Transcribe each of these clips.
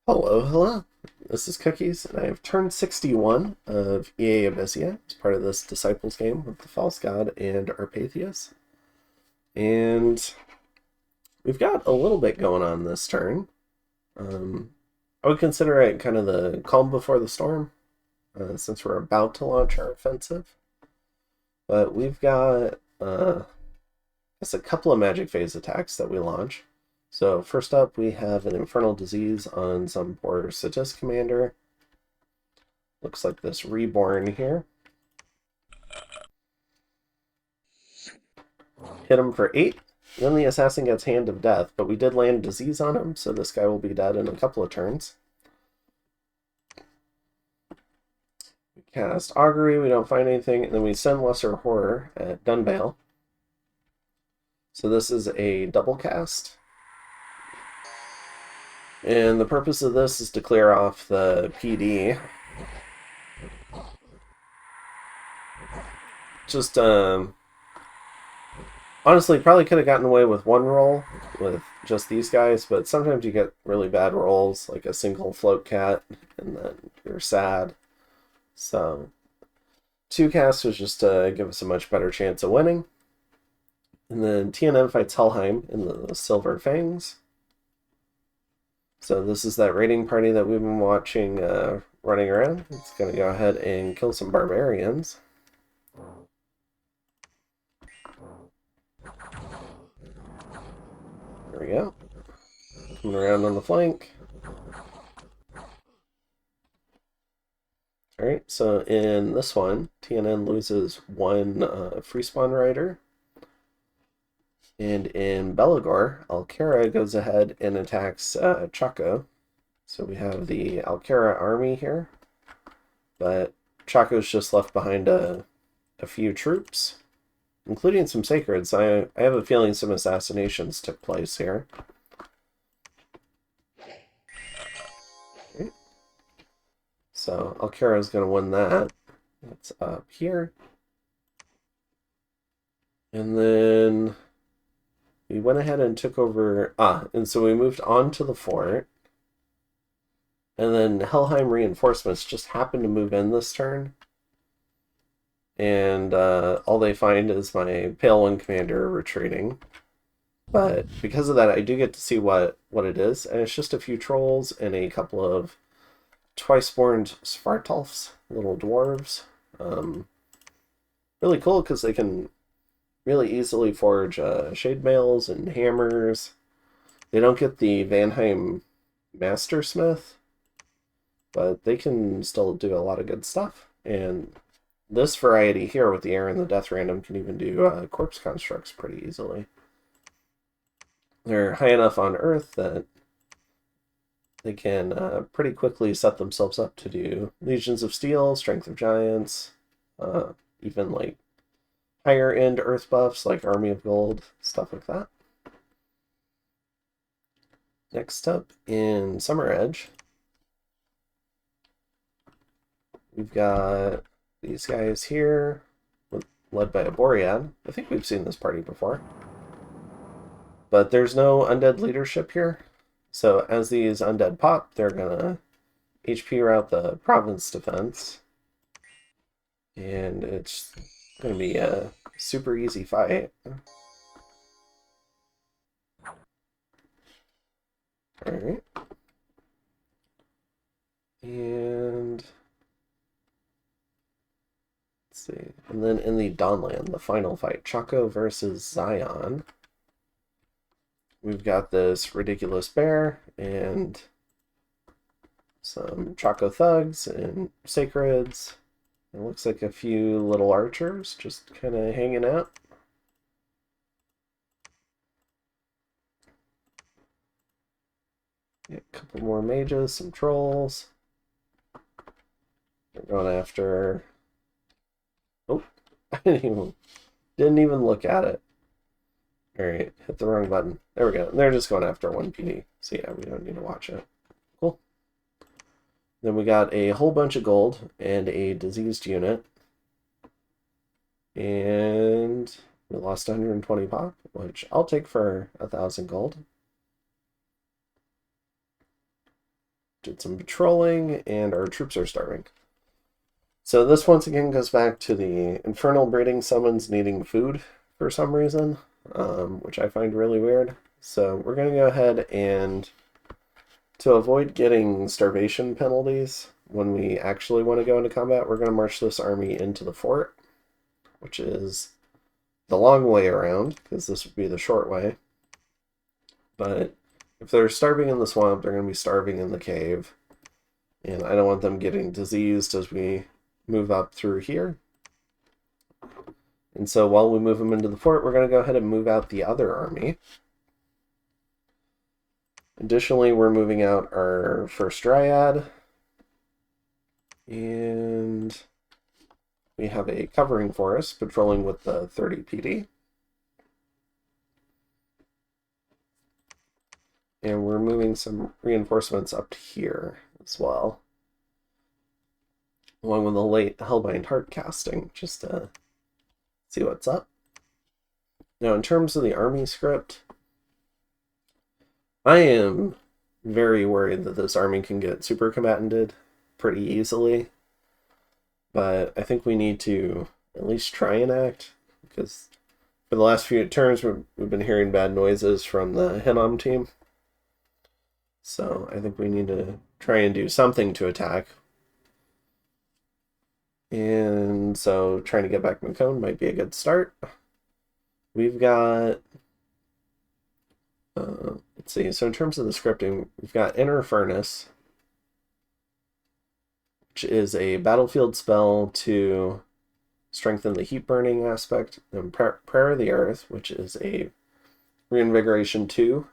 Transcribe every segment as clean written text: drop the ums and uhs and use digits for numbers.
Hello, hello. This is Cookies, and I have turned 61 of EA Abysia as part of this Disciples game with the False God and Arpatheus. And we've got a little bit going on this turn. I would consider it kind of the calm before the storm, since we're about to launch our offensive. But we've got, a couple of magic phase attacks that we launch. So first up, we have an Infernal Disease on some poor Satis commander. Looks like this Reborn here. Hit him for 8. Then the Assassin gets Hand of Death, but we did land Disease on him, so this guy will be dead in a couple of turns. We cast Augury, we don't find anything, and then we send Lesser Horror at Dunbale. So this is a double cast. And the purpose of this is to clear off the PD. Just, honestly, probably could have gotten away with one roll with just these guys, but sometimes you get really bad rolls, like a single float cat, and then you're sad. So, 2 casts was just to give us a much better chance of winning. And then TNM fights Helheim in the Silver Fangs. So this is that raiding party that we've been watching running around. It's going to go ahead and kill some barbarians. There we go. Coming around on the flank. Alright, so in this one, TNN loses 1 free spawn rider. And in Belagor, Alkera goes ahead and attacks Chaco. So we have the Alkera army here. But Chaco's just left behind a few troops, including some sacreds. I have a feeling some assassinations took place here. Okay. So Alkera is going to win that. That's up here. And then we went ahead and took over... and so we moved on to the fort. And then Helheim reinforcements just happened to move in this turn. And all they find is my Pale One commander retreating. But because of that, I do get to see what it is. And it's just a few trolls and a couple of twice-born Svartalfs, little dwarves. Really cool because they can really easily forge shade mails and hammers. They don't get the Vanheim Mastersmith, but they can still do a lot of good stuff. And this variety here with the air and the death random can even do corpse constructs pretty easily. They're high enough on Earth that they can pretty quickly set themselves up to do Legions of Steel, Strength of Giants, even like higher end Earth buffs like Army of Gold, stuff like that. Next up in Summer Edge, we've got these guys here, led by a Boread. I think we've seen this party before. But there's no undead leadership here. So as these undead pop, they're gonna HP route the province defense. And it's gonna be a super easy fight. Alright. And let's see. And then in the Dawnland, the final fight, Chaco versus Zion. We've got this ridiculous bear and some Chaco thugs and sacreds. It looks like a few little archers just kind of hanging out. Yeah, a couple more mages, some trolls. They're going after... Oh, I didn't even look at it. Alright, hit the wrong button. There we go. They're just going after 1 PD. So yeah, we don't need to watch it. Cool. Then we got a whole bunch of gold and a diseased unit. And we lost 120 pop, which I'll take for 1,000 gold. did some patrolling, and our troops are starving. So this once again goes back to the infernal breeding summons needing food for some reason, which I find really weird. So we're going to go ahead and, to avoid getting starvation penalties when we actually want to go into combat, we're going to march this army into the fort, which is the long way around, because this would be the short way. But if they're starving in the swamp, they're going to be starving in the cave. And I don't want them getting diseased as we move up through here. And so while we move them into the fort, we're going to go ahead and move out the other army. Additionally, we're moving out our first Dryad. And we have a covering force patrolling with the 30 PD. And we're moving some reinforcements up here as well, along with the late Hellbind Heart casting, just to see what's up. Now, in terms of the army script, I am very worried that this army can get super combatanted pretty easily, but I think we need to at least try and act, because for the last few turns we've been hearing bad noises from the Henom team. So I think we need to try and do something to attack. And so trying to get back Macone might be a good start. We've got, let's see, so in terms of the scripting, we've got Inner Furnace, which is a battlefield spell to strengthen the heat burning aspect, and Prayer of the Earth, which is a reinvigoration 2,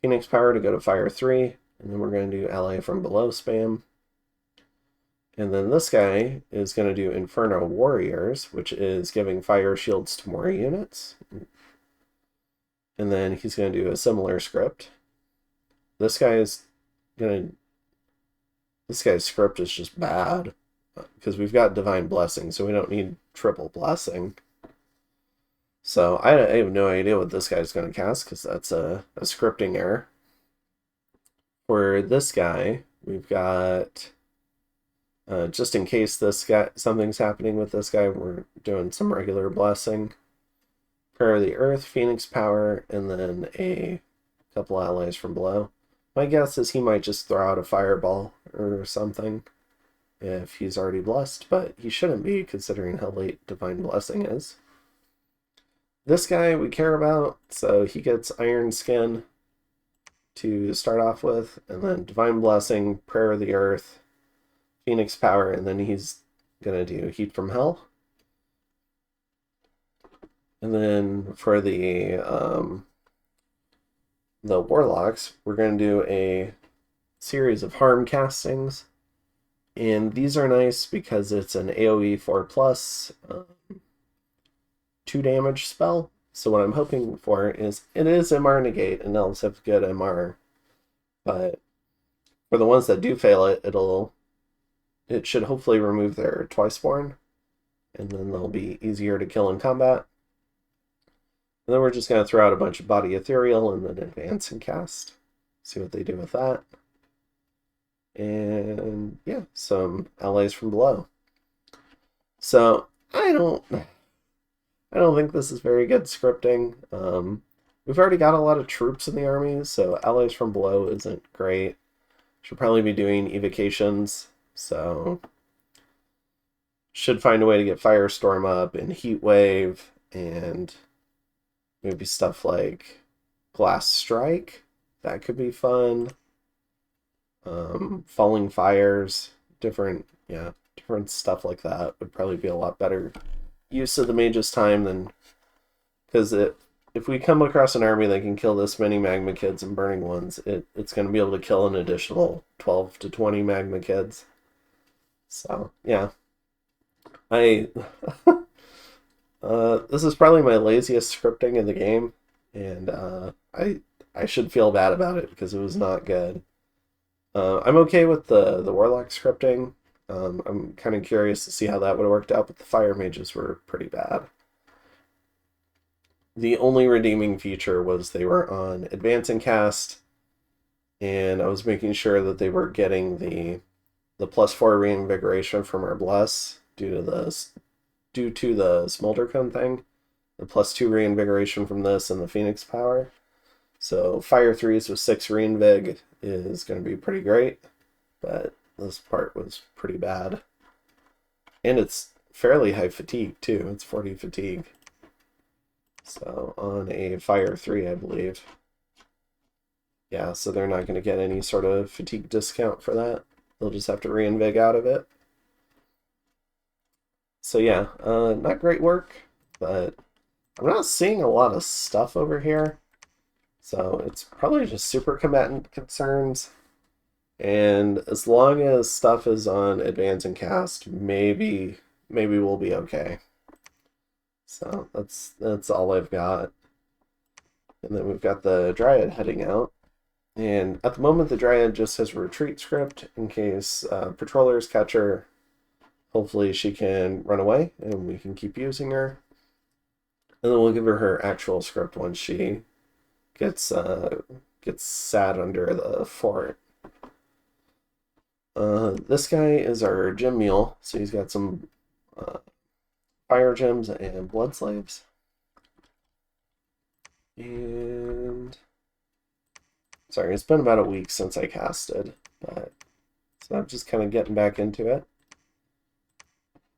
Phoenix Power to go to Fire 3, and then we're going to do Ally from Below spam. And then this guy is going to do Inferno Warriors, which is giving fire shields to more units. And then he's going to do a similar script. This guy's script is just bad, because we've got Divine Blessing, so we don't need triple blessing. So I have no idea what this guy's going to cast, because that's a scripting error. For this guy, we've got, just in case something's happening with this guy, we're doing some regular blessing. Prayer of the Earth, Phoenix Power, and then a couple allies from below. My guess is he might just throw out a fireball or something if he's already blessed, but he shouldn't be, considering how late Divine Blessing is. This guy we care about, so he gets Iron Skin to start off with, and then Divine Blessing, Prayer of the Earth, Phoenix Power, and then he's going to do Heat from Hell. And then for the Warlocks, we're going to do a series of Harm castings, and these are nice because it's an AoE 4+, 2 damage spell. So what I'm hoping for is, it is MR negate, and elves have good MR, but for the ones that do fail it, it should hopefully remove their Twiceborn, and then they'll be easier to kill in combat. And then we're just going to throw out a bunch of Body Ethereal and then advance and cast. See what they do with that. And yeah, some allies from below. So I don't think this is very good scripting. We've already got a lot of troops in the army, so allies from below isn't great. Should probably be doing evocations, so should find a way to get Firestorm up and Heat Wave, and maybe stuff like Glass Strike. That could be fun. Falling Fires, different stuff like that would probably be a lot better use of the mage's time than, because if we come across an army that can kill this many Magma Kids and Burning Ones, it's going to be able to kill an additional 12 to 20 Magma Kids. So yeah, this is probably my laziest scripting in the game, and I should feel bad about it because it was not good. I'm okay with the Warlock scripting. I'm kind of curious to see how that would have worked out, but the Fire Mages were pretty bad. The only redeeming feature was they were on Advance and Cast, and I was making sure that they were getting the +4 reinvigoration from our bless due to the smolder cone thing, the +2 reinvigoration from this, and the phoenix power. So fire 3s with 6 reinvig is going to be pretty great, but this part was pretty bad. And it's fairly high fatigue too. It's 40 fatigue. So on a fire 3, I believe. Yeah, so they're not going to get any sort of fatigue discount for that. They'll just have to reinvig out of it. So yeah, not great work, but I'm not seeing a lot of stuff over here. So it's probably just super combatant concerns. And as long as stuff is on advance and cast, maybe we'll be okay. So that's all I've got. And then we've got the Dryad heading out. And at the moment, the Dryad just has a retreat script in case patrollers catch her. Hopefully she can run away and we can keep using her. And then we'll give her her actual script once she gets sat under the fort. This guy is our gem mule, so he's got some fire gems and blood slaves. And sorry, it's been about a week since I casted, but so I'm just kind of getting back into it.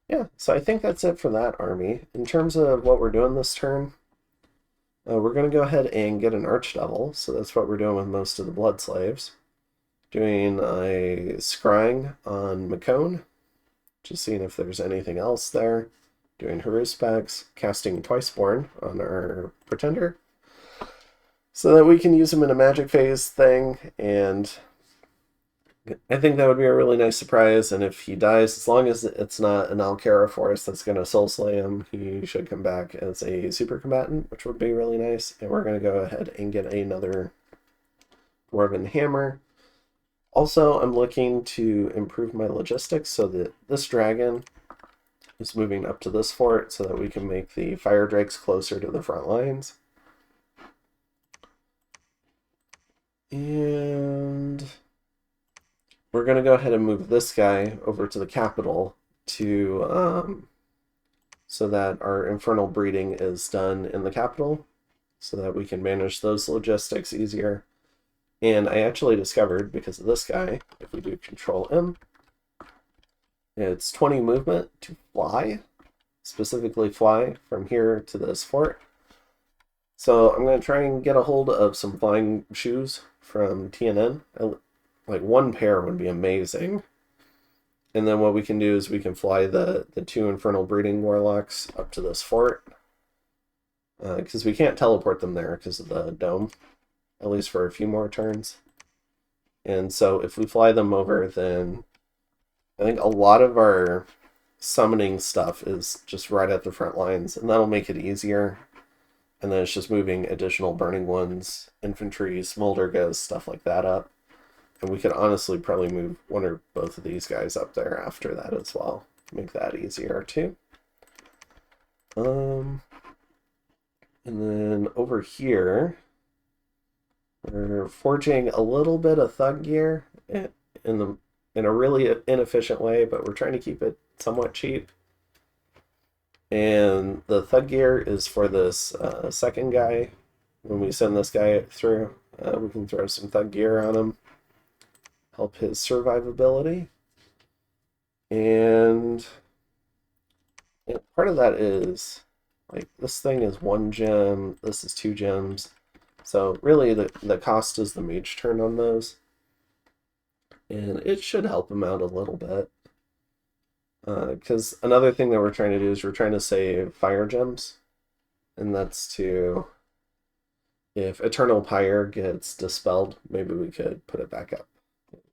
Yeah, so I think that's it for that army. In terms of what we're doing this turn, we're going to go ahead and get an Archdevil, so that's what we're doing with most of the blood slaves. Doing a scrying on McCone, just seeing if there's anything else there. Doing Haruspex, casting Twiceborn on our Pretender, so that we can use him in a magic phase thing, and I think that would be a really nice surprise. And if he dies, as long as it's not an Alcara Force that's going to soul slay him, he should come back as a super combatant, which would be really nice. And we're going to go ahead and get another Dwarven Hammer. Also, I'm looking to improve my logistics so that this dragon is moving up to this fort so that we can make the fire drakes closer to the front lines. And we're going to go ahead and move this guy over to the capital to so that our infernal breeding is done in the capital so that we can manage those logistics easier. And I actually discovered, because of this guy, if we do Control M, it's 20 movement to fly, specifically fly from here to this fort. So I'm going to try and get a hold of some flying shoes from TNN. Like one pair would be amazing. And then what we can do is we can fly the 2 Infernal Breeding Warlocks up to this fort. Because we can't teleport them there because of the dome. At least for a few more turns. And so if we fly them over, then I think a lot of our summoning stuff is just right at the front lines, and that'll make it easier. And then it's just moving additional Burning Ones, infantry, Smoldergas, stuff like that up. And we could honestly probably move one or both of these guys up there after that as well. Make that easier too. And then over here, we're forging a little bit of thug gear in a really inefficient way, but we're trying to keep it somewhat cheap. And the thug gear is for this second guy. When we send this guy through, we can throw some thug gear on him, help his survivability. And part of that is, like, this thing is 1 gem, this is 2 gems. So really the cost is the mage turn on those. And it should help him out a little bit. Because another thing that we're trying to do is we're trying to save fire gems. And that's to, if Eternal Pyre gets dispelled, maybe we could put it back up.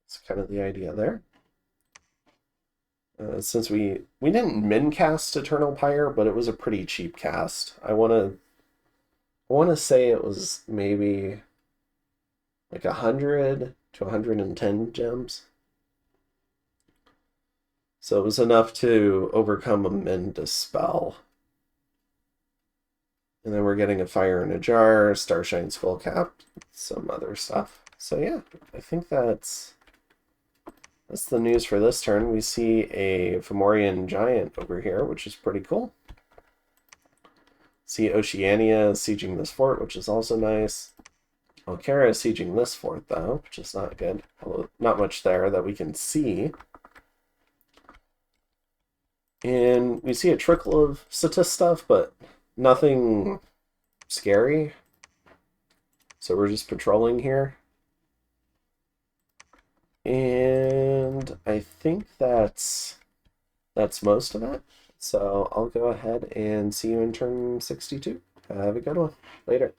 It's kind of the idea there. Since we didn't min cast Eternal Pyre, but it was a pretty cheap cast. I want to say it was maybe like 100 to 110 gems. So it was enough to overcome a min dispel. And then we're getting a Fire in a Jar, Starshine's full cap, some other stuff. So yeah, I think that's the news for this turn. We see a Fomorian giant over here, which is pretty cool. See Oceania sieging this fort, which is also nice. Alcara is sieging this fort, though, which is not good. Although not much there that we can see. And we see a trickle of Satis stuff, but nothing scary. So we're just patrolling here. And I think that's most of it. So I'll go ahead and see you in turn 62. Have a good one. Later.